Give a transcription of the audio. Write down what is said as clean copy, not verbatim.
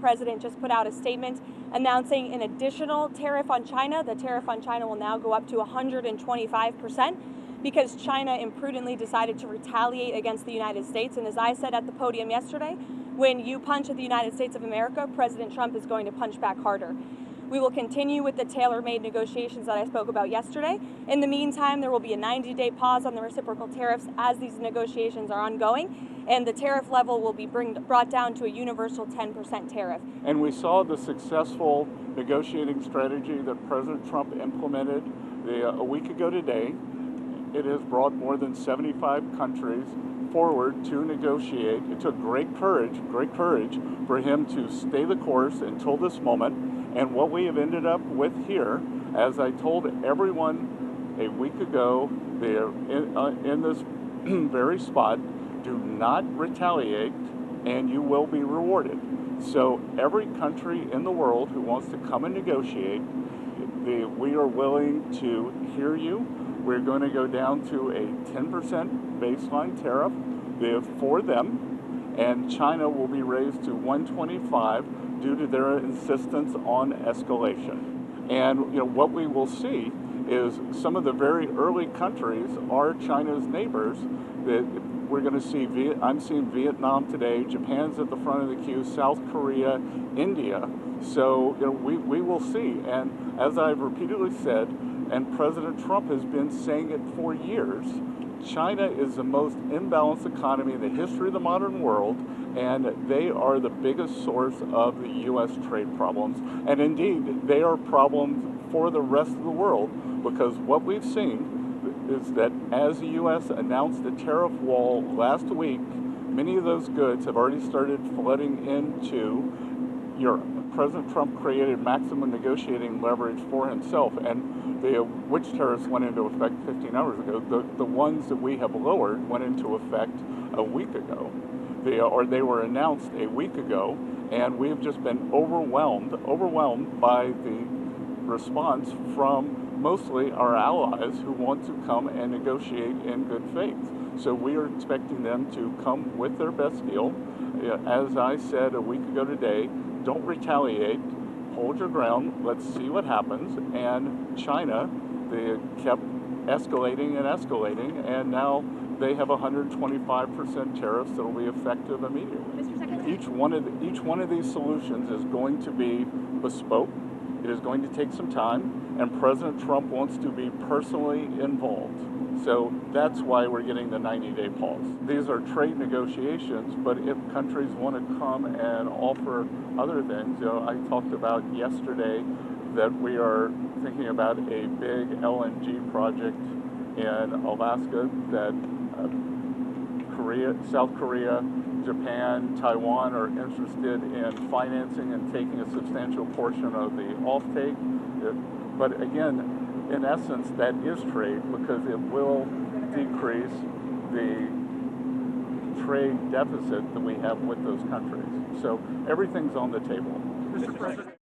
president just put out a statement announcing an additional tariff on China. The tariff on China will now go up to 125% because China imprudently decided to retaliate against the United States. And as I said at the podium yesterday, when you punch at the United States of America, President Trump is going to punch back harder. We will continue with the tailor-made negotiations that I spoke about yesterday. In the meantime, there will be a 90-day pause on the reciprocal tariffs as these negotiations are ongoing, and the tariff level will be brought down to a universal 10% tariff. And we saw the successful negotiating strategy that President Trump implemented a week ago today. It has brought more than 75 countries forward to negotiate. It took great courage for him to stay the course until this moment. And what we have ended up with here, as I told everyone a week ago, they're in this very spot, do not retaliate and you will be rewarded. So every country in the world who wants to come and negotiate, we are willing to hear you. We're going to go down to a 10% baseline tariff for them, and China will be raised to 125 due to their insistence on escalation. And what we will see is some of the very early countries are China's neighbors. That we're going to see. I'm seeing Vietnam today. Japan's at the front of the queue. South Korea, India. So we will see. And as I've repeatedly said, and President Trump has been saying it for years, China is the most imbalanced economy in the history of the modern world, and they are the biggest source of the U.S. trade problems. And indeed, they are problems for the rest of the world, because what we've seen is that as the U.S. announced the tariff wall last week, many of those goods have already started flooding into Europe. President Trump created maximum negotiating leverage for himself, and which tariffs went into effect 15 hours ago. The ones that we have lowered went into effect a week ago. They were announced a week ago, and we've just been overwhelmed by the response from mostly our allies who want to come and negotiate in good faith. So we are expecting them to come with their best deal. As I said a week ago today, don't retaliate, hold your ground, let's see what happens. And China, they kept escalating, and now they have 125% tariffs that will be effective immediately. Mr. Secretary. Each one of these solutions is going to be bespoke. It is going to take some time, and President Trump wants to be personally involved. So that's why we're getting the 90-day pause. These are trade negotiations, but if countries want to come and offer other things, I talked about yesterday that we are thinking about a big LNG project in Alaska that South Korea, Japan, Taiwan are interested in financing and taking a substantial portion of the offtake. But again, in essence, that is trade, because it will decrease the trade deficit that we have with those countries. So everything's on the table. Mr. President.